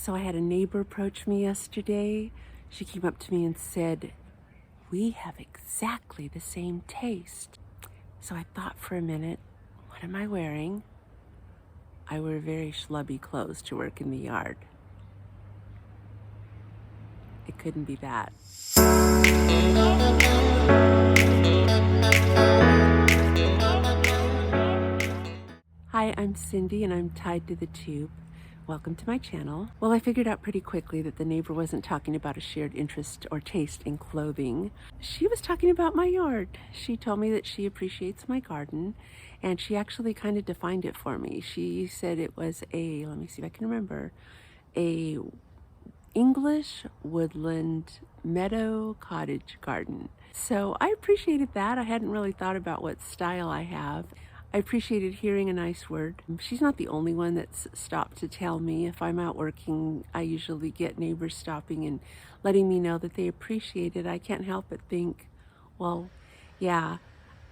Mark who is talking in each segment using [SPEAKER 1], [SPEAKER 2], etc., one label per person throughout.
[SPEAKER 1] So I had a neighbor approach me yesterday. She came up to me and said, "We have exactly the same taste." So I thought for a minute, what am I wearing? I wear very schlubby clothes to work in the yard. It couldn't be that. Hi, I'm Cindy and I'm tied to the tube. Welcome to my channel. Well, I figured out pretty quickly that the neighbor wasn't talking about a shared interest or taste in clothing. She was talking about my yard. She told me that she appreciates my garden, and she actually kind of defined it for me. She said it was a, let me see if I can remember, a English woodland meadow cottage garden. So I appreciated that. I hadn't really thought about what style I have. I appreciated hearing a nice word. She's not the only one that's stopped to tell me. If I'm out working, I usually get neighbors stopping and letting me know that they appreciate it. I can't help but think, well, yeah,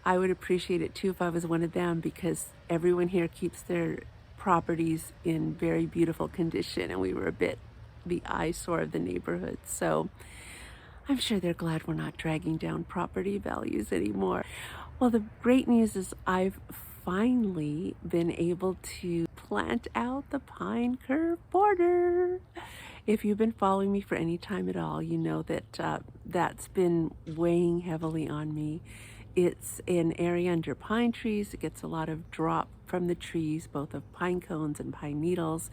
[SPEAKER 1] I would appreciate it too if I was one of them, because everyone here keeps their properties in very beautiful condition, and we were a bit the eyesore of the neighborhood. So I'm sure they're glad we're not dragging down property values anymore. Well, the great news is I've finally been able to plant out the pine curve border. If you've been following me for any time at all, you know that that's been weighing heavily on me. It's an area under pine trees. It gets a lot of drop from the trees, both of pine cones and pine needles.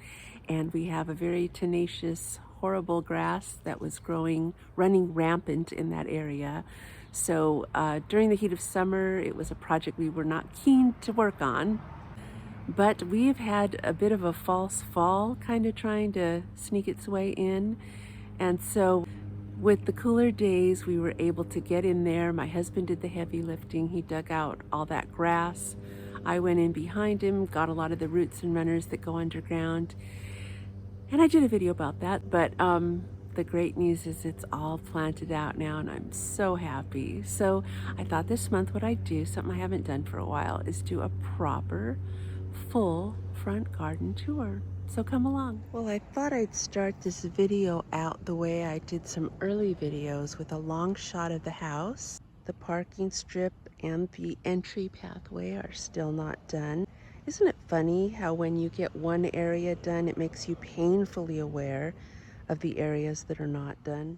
[SPEAKER 1] And we have a very tenacious, horrible grass that was running rampant in that area. So during the heat of summer, it was a project we were not keen to work on. But we've had a bit of a false fall kind of trying to sneak its way in. And so with the cooler days, we were able to get in there. My husband did the heavy lifting. He dug out all that grass. I went in behind him, got a lot of the roots and runners that go underground. And I did a video about that, but the great news is it's all planted out now, and I'm so happy. So I thought this month what I'd do, something I haven't done for a while, is do a proper, full front garden tour. So come along. Well, I thought I'd start this video out the way I did some early videos, with a long shot of the house. The parking strip and the entry pathway are still not done. Isn't it funny how when you get one area done, it makes you painfully aware of the areas that are not done?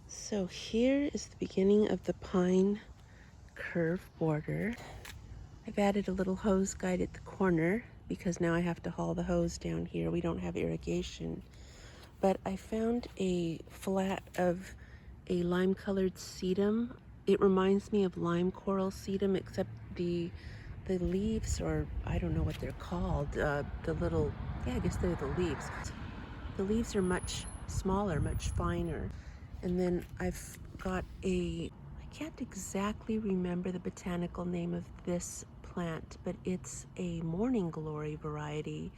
[SPEAKER 1] So here is the beginning of the pine curve border. I've added a little hose guide at the corner because now I have to haul the hose down here. We don't have irrigation. But I found a flat of a lime-colored sedum. It reminds me of lime coral sedum, except the leaves, or I don't know what they're called, the little, yeah, I guess they're the leaves. The leaves are much smaller, much finer. And then I've got I can't exactly remember the botanical name of this plant, but it's a morning glory variety,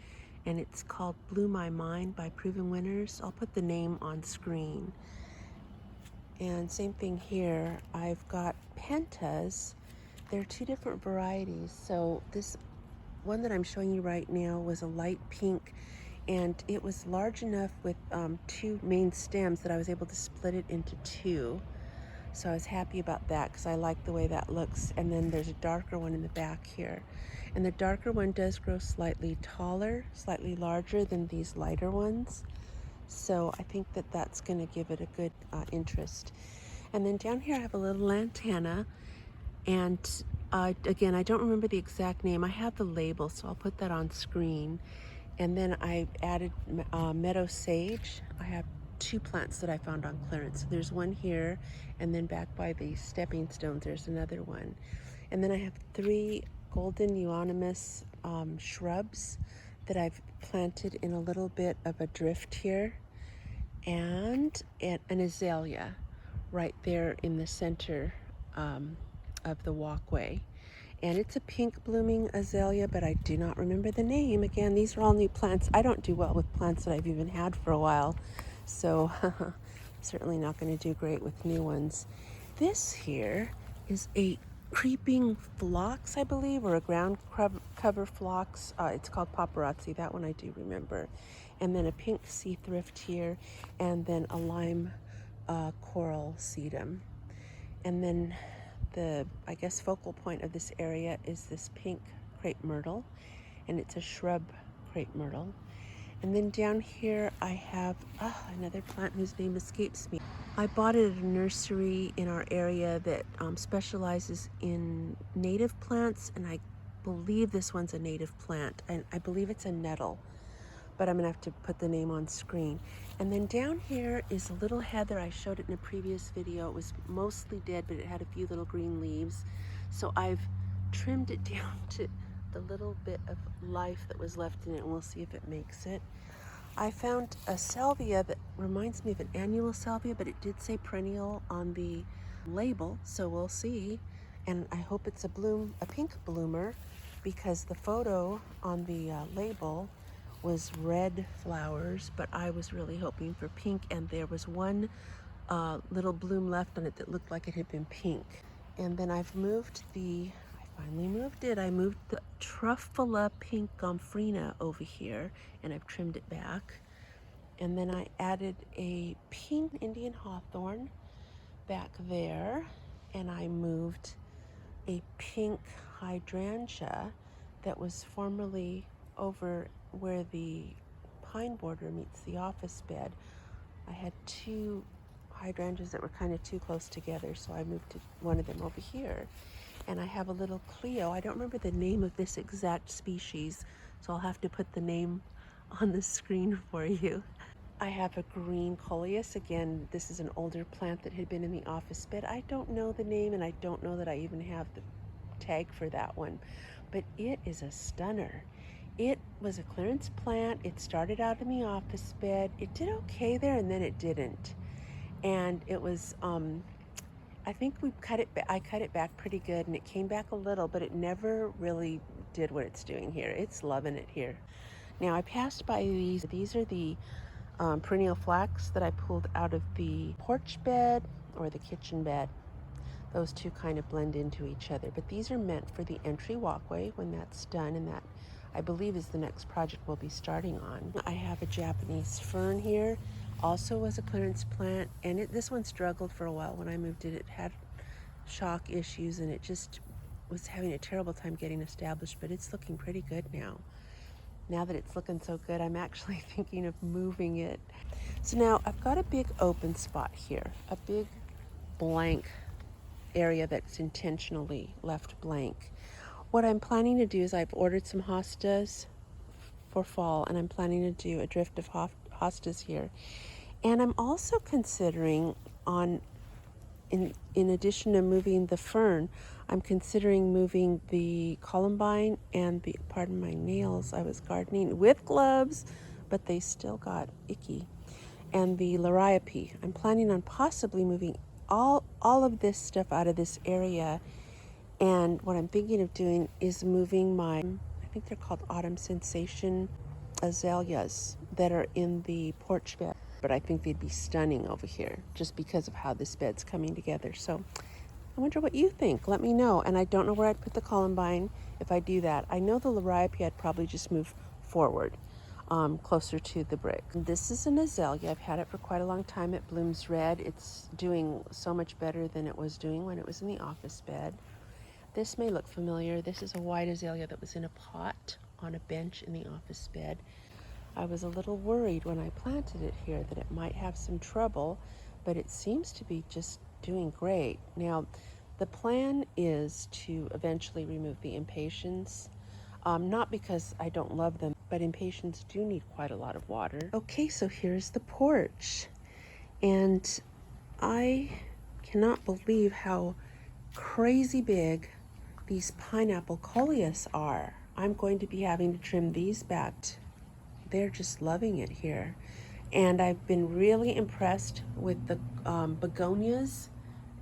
[SPEAKER 1] and it's called Blew My Mind by Proven Winners. I'll put the name on screen. And same thing here, I've got pentas. There are two different varieties. So this one that I'm showing you right now was a light pink, and it was large enough with two main stems that I was able to split it into two. So I was happy about that because I like the way that looks. And then there's a darker one in the back here. And the darker one does grow slightly taller, slightly larger than these lighter ones. So I think that that's going to give it a good interest. And then down here I have a little lantana. And again, I don't remember the exact name. I have the label, so I'll put that on screen. And then I added meadow sage. I have two plants that I found on clearance. There's one here, and then back by the stepping stones, there's another one. And then I have three golden euonymus shrubs that I've planted in a little bit of a drift here, and an azalea right there in the center of the walkway. And it's a pink blooming azalea, but I do not remember the name. Again, these are all new plants. I don't do well with plants that I've even had for a while, so certainly not going to do great with new ones. This here is a creeping phlox, I believe, or a ground cover phlox. It's called paparazzi. That one I do remember. and then a pink sea thrift here, and then a lime coral sedum. And then the, I guess, focal point of this area is this pink crepe myrtle, and it's a shrub crepe myrtle. And then down here I have another plant whose name escapes me. I bought it at a nursery in our area that specializes in native plants, and I believe this one's a native plant, and I believe it's a nettle, but I'm gonna have to put the name on screen. And then down here is a little heather. I showed it in a previous video. It was mostly dead, but it had a few little green leaves. So I've trimmed it down to the little bit of life that was left in it, and we'll see if it makes it. I found a salvia that reminds me of an annual salvia, but it did say perennial on the label, so we'll see. And I hope it's a pink bloomer, because the photo on the label was red flowers, but I was really hoping for pink, and there was one little bloom left on it that looked like it had been pink. And then I finally moved it. I moved the Truffula Pink Gomphrena over here, and I've trimmed it back. And then I added a pink Indian hawthorn back there, and I moved a pink hydrangea that was formerly over where the pine border meets the office bed. I had two hydrangeas that were kind of too close together, so I moved one of them over here. And I have a little Cleo. I don't remember the name of this exact species, so I'll have to put the name on the screen for you. I have a green coleus. Again, this is an older plant that had been in the office bed. I don't know the name, and I don't know that I even have the tag for that one, but it is a stunner. It was a clearance plant. It started out in the office bed. It did okay there, and then it didn't. And it was, I think I cut it back pretty good, and it came back a little, but it never really did what it's doing here. It's loving it here. Now I passed by these. These are the perennial flax that I pulled out of the porch bed or the kitchen bed. Those two kind of blend into each other, but these are meant for the entry walkway when that's done, and that, I believe, is the next project we'll be starting on. I have a Japanese fern here, also was a clearance plant, and this one struggled for a while when I moved it. It had shock issues, and it just was having a terrible time getting established, but it's looking pretty good now. Now that it's looking so good, I'm actually thinking of moving it. So now I've got a big open spot here, a big blank area that's intentionally left blank. What I'm planning to do is I've ordered some hostas for fall, and I'm planning to do a drift of hostas here. And I'm also considering in addition to moving the fern, I'm considering moving the columbine and pardon my nails, I was gardening with gloves, but they still got icky, and the liriope. I'm planning on possibly moving all of this stuff out of this area, and what I'm thinking of doing is moving I think they're called Autumn Sensation azaleas that are in the porch bed, but I think they'd be stunning over here just because of how this bed's coming together. So I wonder what you think. Let me know. And I don't know where I'd put the columbine if I do that. I know the liriope I'd probably just move forward, closer to the brick. This is an azalea. I've had it for quite a long time. It blooms red. It's doing so much better than it was doing when it was in the office bed. This may look familiar. This is a white azalea that was in a pot on a bench in the office bed. I was a little worried when I planted it here that it might have some trouble, but it seems to be just doing great. Now, the plan is to eventually remove the impatiens, not because I don't love them, but impatiens do need quite a lot of water. Okay, so here's the porch, and I cannot believe how crazy big these pineapple coleus are. I'm going to be having to trim these back. They're just loving it here. And I've been really impressed with the begonias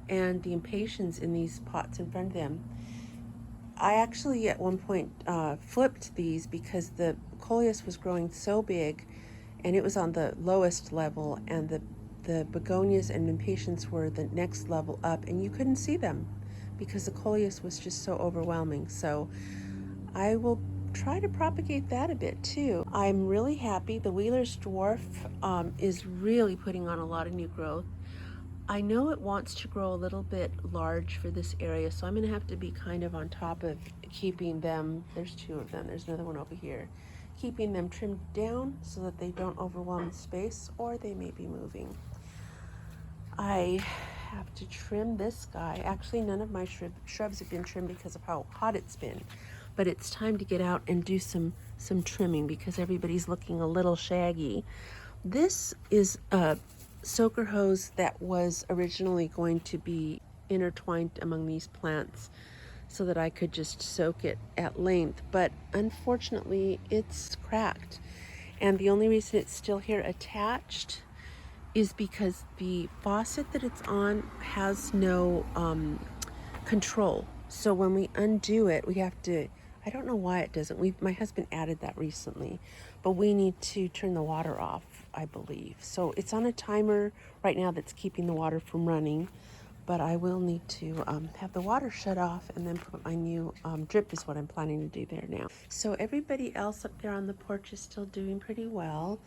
[SPEAKER 1] and the impatiens in these pots in front of them. I actually at one point flipped these because the coleus was growing so big and it was on the lowest level, and the begonias and impatiens were the next level up, and you couldn't see them because the coleus was just so overwhelming. So I will try to propagate that a bit too. I'm really happy. The Wheeler's Dwarf is really putting on a lot of new growth. I know it wants to grow a little bit large for this area, so I'm going to have to be kind of on top of keeping them. There's two of them. There's another one over here. Keeping them trimmed down so that they don't overwhelm the space, or they may be moving. I have to trim this guy. Actually, none of my shrubs have been trimmed because of how hot it's been. But it's time to get out and do some trimming because everybody's looking a little shaggy. This is a soaker hose that was originally going to be intertwined among these plants so that I could just soak it at length, but unfortunately it's cracked. And the only reason it's still here attached is because the faucet that it's on has no control. So when we undo it, we have to, I don't know why it doesn't. My husband added that recently, but we need to turn the water off, I believe. So it's on a timer right now that's keeping the water from running, but I will need to have the water shut off and then put my new drip is what I'm planning to do there now. So everybody else up there on the porch is still doing pretty well.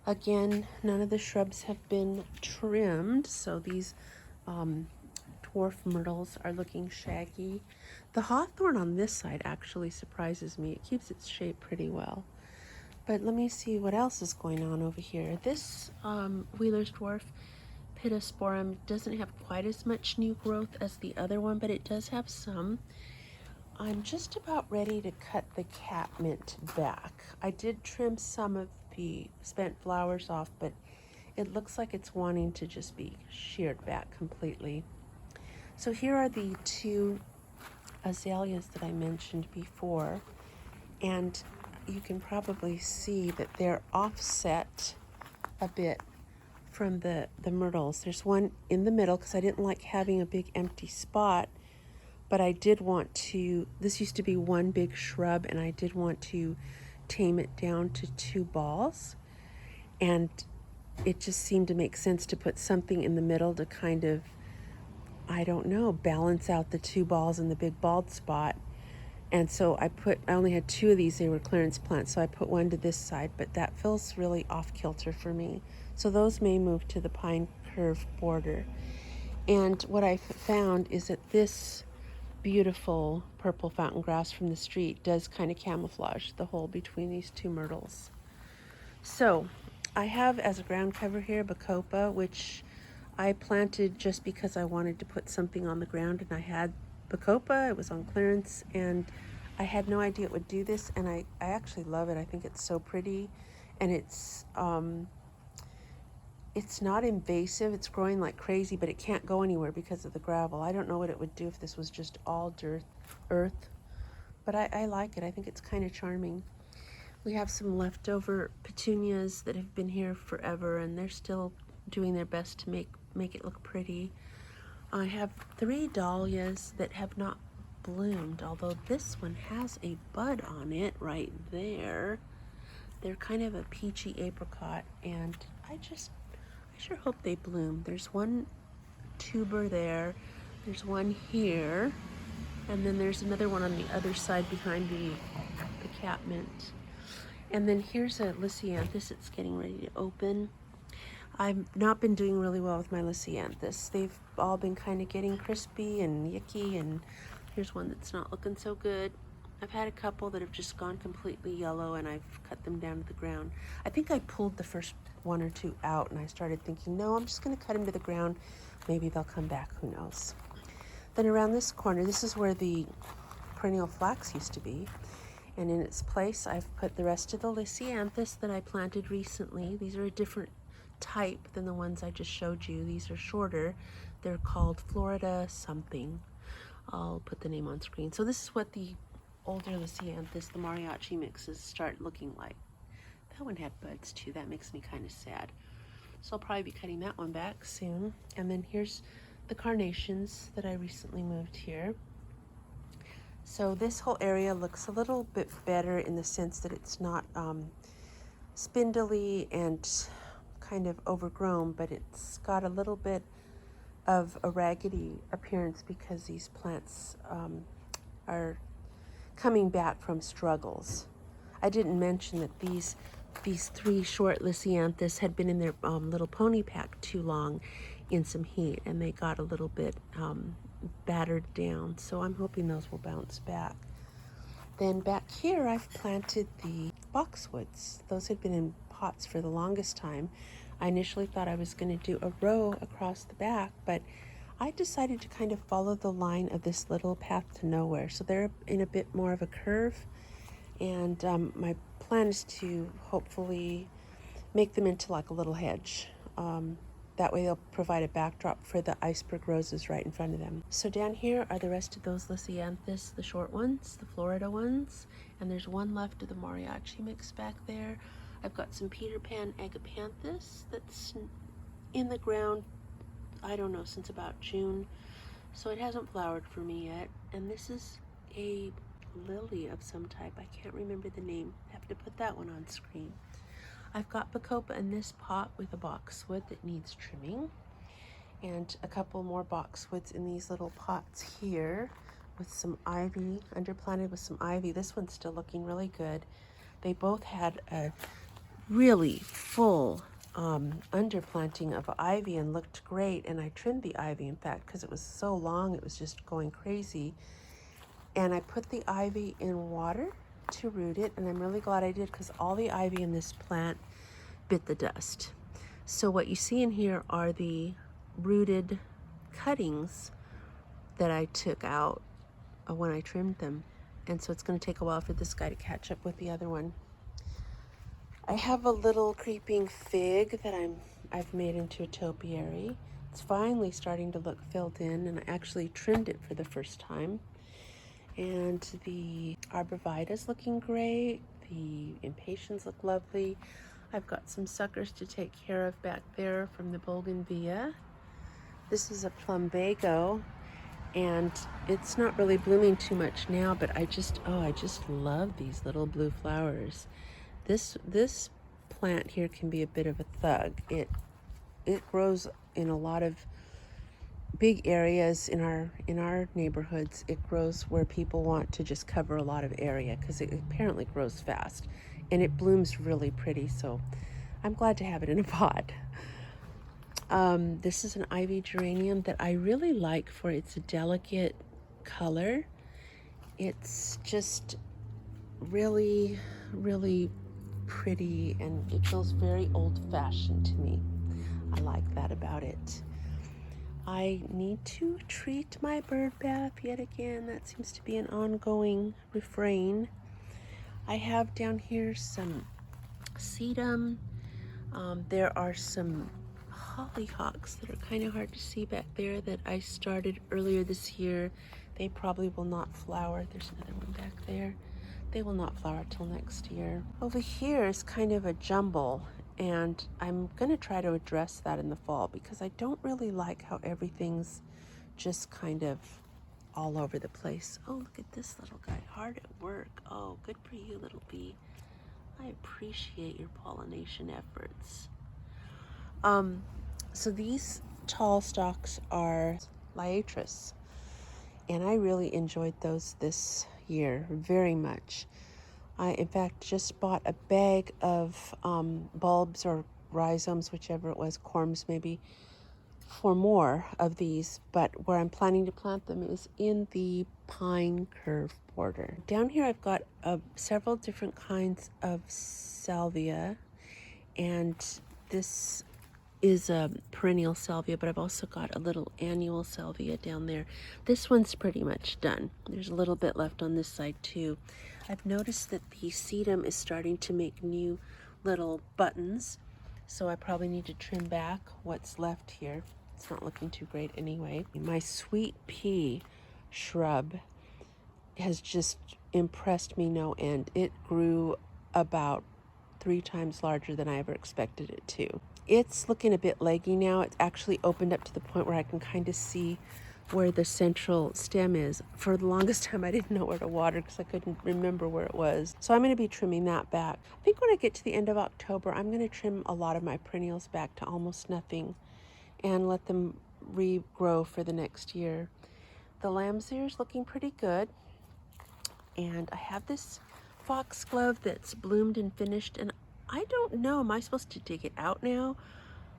[SPEAKER 1] Again, none of the shrubs have been trimmed, so these dwarf myrtles are looking shaggy. The hawthorn on this side actually surprises me. It keeps its shape pretty well. But let me see what else is going on over here. This Wheeler's Dwarf Pittosporum doesn't have quite as much new growth as the other one, but it does have some. I'm just about ready to cut the catmint back. I did trim some of the spent flowers off, but it looks like it's wanting to just be sheared back completely. So here are the two azaleas that I mentioned before, and you can probably see that they're offset a bit from the myrtles. There's one in the middle because I didn't like having a big empty spot, but I did want to, this used to be one big shrub, and I did want to tame it down to two balls, and it just seemed to make sense to put something in the middle to kind of, I don't know, balance out the two balls in the big bald spot. And so I only had two of these. They were clearance plants, so I put one to this side, but that feels really off kilter for me. So those may move to the pine curve border. And what I found is that this beautiful purple fountain grass from the street does kind of camouflage the hole between these two myrtles. So I have as a ground cover here Bacopa, which I planted just because I wanted to put something on the ground, and I had Bacopa. It was on clearance, and I had no idea it would do this, and I actually love it. I think it's so pretty, and it's not invasive. It's growing like crazy, but it can't go anywhere because of the gravel. I don't know what it would do if this was just all dirt, earth, but I like it. I think it's kind of charming. We have some leftover petunias that have been here forever, and they're still doing their best to make it look pretty. I have 3 dahlias that have not bloomed, although this one has a bud on it right there. They're kind of a peachy apricot, and I sure hope they bloom. There's one tuber there, there's one here, and then there's another one on the other side behind the catmint. And then here's a lisianthus that's getting ready to open. I've not been doing really well with my lisianthus. They've all been kind of getting crispy and yucky, and here's one that's not looking so good. I've had a couple that have just gone completely yellow, and I've cut them down to the ground. I think I pulled the first 1 or 2 out, and I started thinking, no, I'm just going to cut them to the ground. Maybe they'll come back, who knows. Then around this corner, this is where the perennial flax used to be, and in its place I've put the rest of the lisianthus that I planted recently. These are a different type than the ones I just showed you. These are shorter. They're called Florida something. I'll put the name on screen. So this is what the older lisianthus, the mariachi mixes, start looking like. That one had buds too. That makes me kind of sad. So I'll probably be cutting that one back soon. And then here's the carnations that I recently moved here. So this whole area looks a little bit better in the sense that it's not spindly and kind of overgrown, but it's got a little bit of a raggedy appearance because these plants are coming back from struggles. I didn't mention that these three short Lysianthus had been in their little pony pack too long in some heat, and they got a little bit battered down. So I'm hoping those will bounce back. Then back here, I've planted the boxwoods. Those had been in pots for the longest time. I initially thought I was going to do a row across the back, but I decided to kind of follow the line of this little path to nowhere. So they're in a bit more of a curve, and my plan is to hopefully make them into like a little hedge. That way they'll provide a backdrop for the iceberg roses right in front of them. So down here are the rest of those Lysianthus, the short ones, the Florida ones, and there's one left of the mariachi mix back there. I've got some Peter Pan agapanthus that's in the ground, I don't know, since about June, so it hasn't flowered for me yet. And this is a lily of some type. I can't remember the name. I have to put that one on screen. I've got bacopa in this pot with a boxwood that needs trimming, and a couple more boxwoods in these little pots here with some ivy, underplanted with some ivy. This one's still looking really good. They both had a really full underplanting of ivy and looked great, and I trimmed the ivy, in fact, because it was so long it was just going crazy. And I put the ivy in water to root it, and I'm really glad I did, because all the ivy in this plant bit the dust. So what you see in here are the rooted cuttings that I took out when I trimmed them, and so it's going to take a while for this guy to catch up with the other one. I have a little creeping fig that I've made into a topiary. It's finally starting to look filled in, and I actually trimmed it for the first time. And the arborvitae's looking great. The impatiens look lovely. I've got some suckers to take care of back there from the bougainvillea. This is a plumbago, and it's not really blooming too much now, but I just love these little blue flowers. This plant here can be a bit of a thug. It grows in a lot of big areas in our neighborhoods. It grows where people want to just cover a lot of area because it apparently grows fast, and it blooms really pretty, so I'm glad to have it in a pot. This is an ivy geranium that I really like for its delicate color. It's just really, really pretty, and it feels very old-fashioned to me. I like that about it. I need to treat my bird bath yet again. That seems to be an ongoing refrain. I have down here some sedum. There are some hollyhocks that are kind of hard to see back there that I started earlier this year. They probably will not flower. There's another one back there. They will not flower till next year. Over here is kind of a jumble, and I'm going to try to address that in the fall because I don't really like how everything's just kind of all over the place. Oh, look at this little guy, hard at work. Oh, good for you, little bee. I appreciate your pollination efforts. So these tall stalks are liatris, and I really enjoyed those this year very much. I, in fact, just bought a bag of bulbs or rhizomes, whichever it was, corms maybe, for more of these, but where I'm planning to plant them is in the pine curve border. Down here I've got several different kinds of salvia, and this is a perennial salvia, but I've also got a little annual salvia down there. This one's pretty much done. There's a little bit left on this side too. I've noticed that the sedum is starting to make new little buttons, so I probably need to trim back what's left here. It's not looking too great anyway. My sweet pea shrub has just impressed me no end. It grew about 3 times larger than I ever expected it to. It's looking a bit leggy now. It's actually opened up to the point where I can kind of see where the central stem is. For the longest time, I didn't know where to water because I couldn't remember where it was. So I'm going to be trimming that back. I think when I get to the end of October, I'm going to trim a lot of my perennials back to almost nothing and let them regrow for the next year. The lamb's ear is looking pretty good. And I have this foxglove that's bloomed and finished, and I don't know, am I supposed to dig it out now?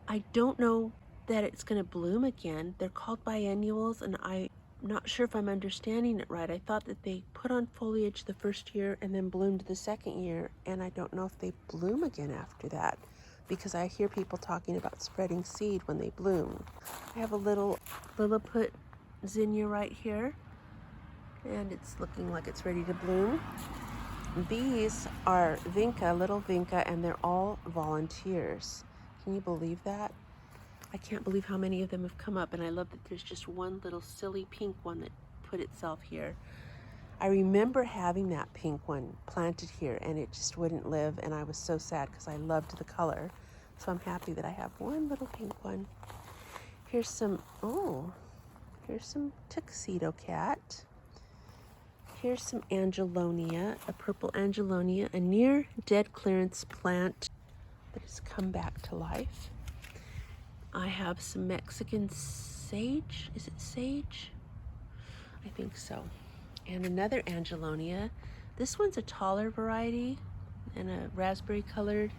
[SPEAKER 1] I don't know that it's going to bloom again. They're called biennials, and I'm not sure if I'm understanding it right. I thought that they put on foliage the first year and then bloomed the second year, and I don't know if they bloom again after that, because I hear people talking about spreading seed when they bloom. I have a little Lilliput zinnia right here, and it's looking like it's ready to bloom. These are vinca, little vinca, and they're all volunteers. Can you believe that? I can't believe how many of them have come up, and I love that there's just one little silly pink one that put itself here. I remember having that pink one planted here, and it just wouldn't live, and I was so sad because I loved the color. So I'm happy that I have one little pink one. Here's some tuxedo cat. Here's some Angelonia, a purple Angelonia, a near dead clearance plant that has come back to life. I have some Mexican sage. Is it sage? I think so. And another Angelonia. This one's a taller variety and a raspberry colored.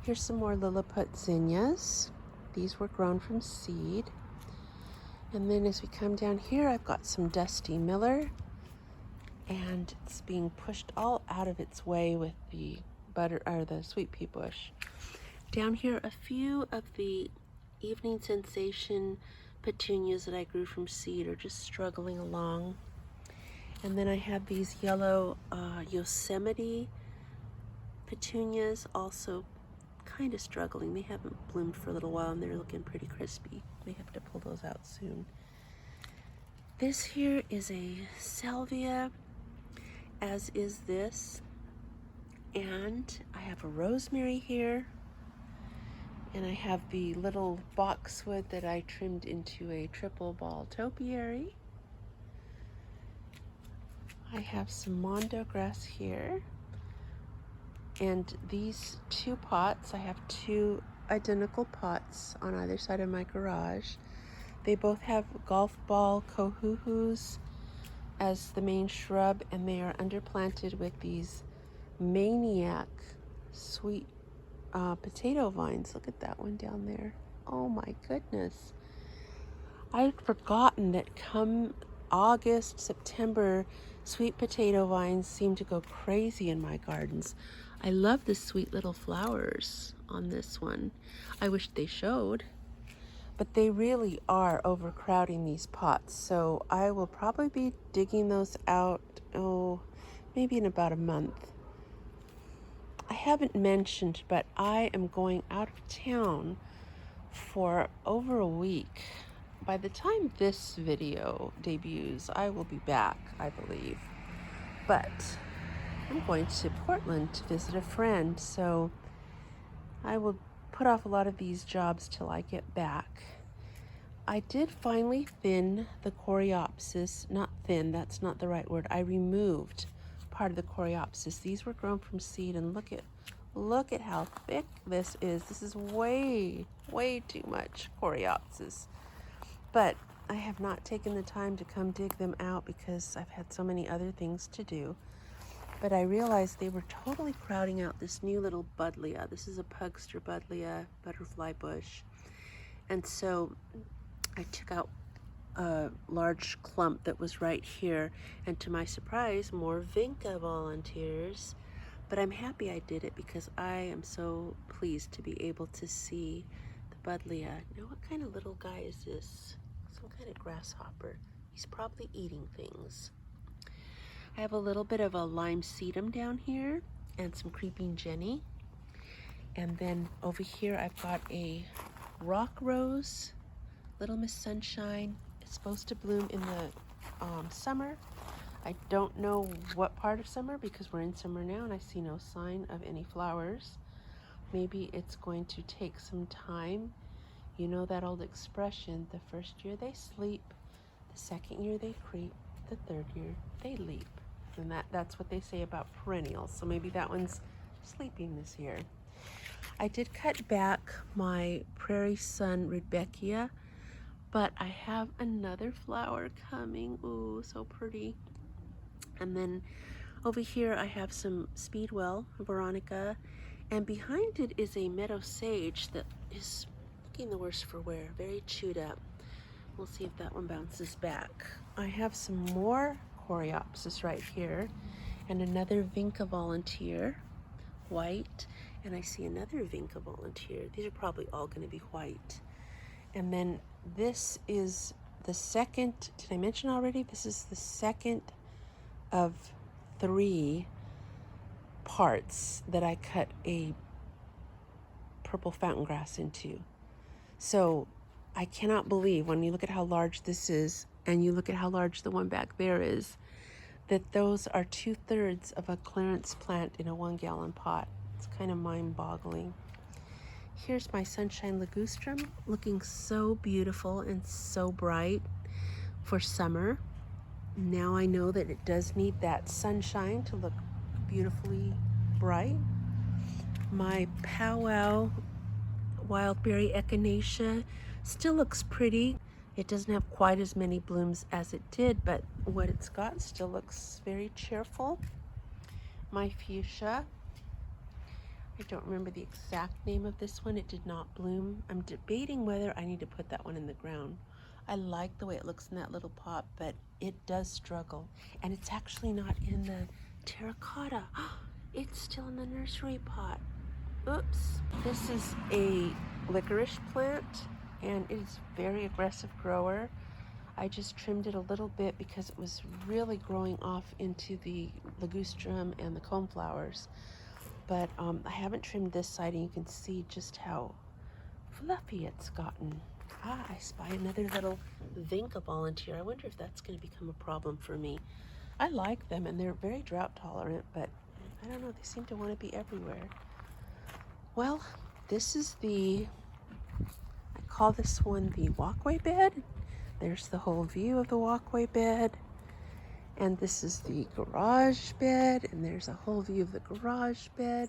[SPEAKER 1] Here's some more Lilliput zinnias. These were grown from seed. And then as we come down here, I've got some Dusty Miller, and it's being pushed all out of its way with the the sweet pea bush. Down here, a few of the Evening Sensation petunias that I grew from seed are just struggling along. And then I have these yellow Yosemite petunias also kind of struggling. They haven't bloomed for a little while, and they're looking pretty crispy. May have to pull those out soon. This here is a salvia, as is this. And I have a rosemary here. And I have the little boxwood that I trimmed into a triple ball topiary. I have some mondo grass here. And these two pots, I have two identical pots on either side of my garage. They both have golf ball cohuhus as the main shrub, and they are underplanted with these maniac sweet potato vines. Look at that one down there. Oh my goodness. I'd forgotten that come August, September, sweet potato vines seem to go crazy in my gardens. I love the sweet little flowers on this one. I wish they showed, but they really are overcrowding these pots. So I will probably be digging those out, maybe in about a month. I haven't mentioned, but I am going out of town for over a week. By the time this video debuts, I will be back, I believe. But I'm going to Portland to visit a friend, so I will put off a lot of these jobs till I get back. I did finally thin the coreopsis. Not thin, that's not the right word. I removed part of the coreopsis. These were grown from seed, and look at how thick this is. This is way too much coreopsis. But I have not taken the time to come dig them out because I've had so many other things to do. But I realized they were totally crowding out this new little buddleia. This is a Pugster buddleia, butterfly bush. And so I took out a large clump that was right here, and to my surprise, more vinca volunteers. But I'm happy I did it because I am so pleased to be able to see the buddleia. Now, what kind of little guy is this? Some kind of grasshopper. He's probably eating things. I have a little bit of a lime sedum down here and some creeping jenny. And then over here I've got a rock rose, Little Miss Sunshine. It's supposed to bloom in the summer. I don't know what part of summer because we're in summer now and I see no sign of any flowers. Maybe it's going to take some time. You know that old expression, the first year they sleep, the second year they creep, the third year they leap. And that's what they say about perennials. So maybe that one's sleeping this year. I did cut back my Prairie Sun Rudbeckia, but I have another flower coming. Ooh, so pretty. And then Over here I have some Speedwell, Veronica, and behind it is a meadow sage that is looking the worse for wear, very chewed up. We'll see if that one bounces back. I have some more coreopsis right here, and another Vinca volunteer, white, and I see another Vinca volunteer. These are probably all going to be white. And then this is the second, did I mention already? This is the second of 3 parts that I cut a purple fountain grass into. So I cannot believe, when you look at how large this is and you look at how large the one back there is, that those are 2/3 of a clearance plant in a 1-gallon pot. It's kind of mind-boggling. Here's my sunshine ligustrum, looking so beautiful and so bright for summer. Now I know that it does need that sunshine to look beautifully bright. My powwow wildberry echinacea still looks pretty. It doesn't have quite as many blooms as it did, but what it's got still looks very cheerful. My fuchsia, I don't remember the exact name of this one. It did not bloom. I'm debating whether I need to put that one in the ground. I like the way it looks in that little pot, but it does struggle. And it's actually not in the terracotta. It's still in the nursery pot. Oops. This is a licorice plant, and it is a very aggressive grower. I just trimmed it a little bit because it was really growing off into the ligustrum and the coneflowers. But I haven't trimmed this side, and you can see just how fluffy it's gotten. I spy another little Vinca volunteer. I wonder if that's going to become a problem for me. I like them, and they're very drought tolerant, but I don't know, they seem to want to be everywhere. Well, this is I call this one the walkway bed. There's the whole view of the walkway bed. And this is the garage bed, and there's a whole view of the garage bed.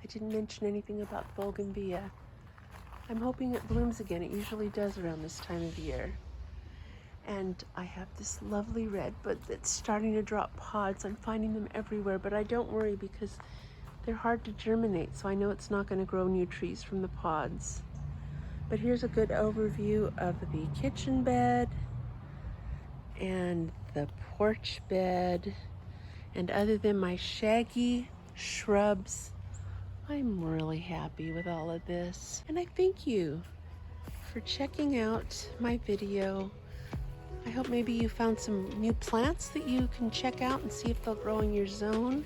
[SPEAKER 1] I didn't mention anything about bougainvillea. I'm hoping it blooms again. It usually does around this time of year. And I have this lovely redbud that's starting to drop pods. I'm finding them everywhere, but I don't worry because they're hard to germinate, so I know it's not going to grow new trees from the pods. But here's a good overview of the kitchen bed and the porch bed. And other than my shaggy shrubs, I'm really happy with all of this. And I thank you for checking out my video. I hope maybe you found some new plants that you can check out and see if they'll grow in your zone.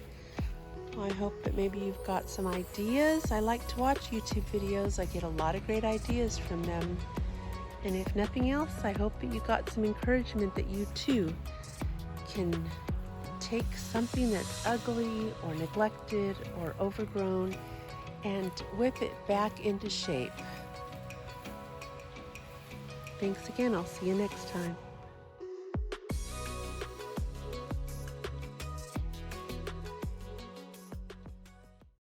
[SPEAKER 1] I hope that maybe you've got some ideas. I like to watch YouTube videos. I get a lot of great ideas from them. And if nothing else, I hope that you got some encouragement that you too can take something that's ugly or neglected or overgrown and whip it back into shape. Thanks again. I'll see you next time.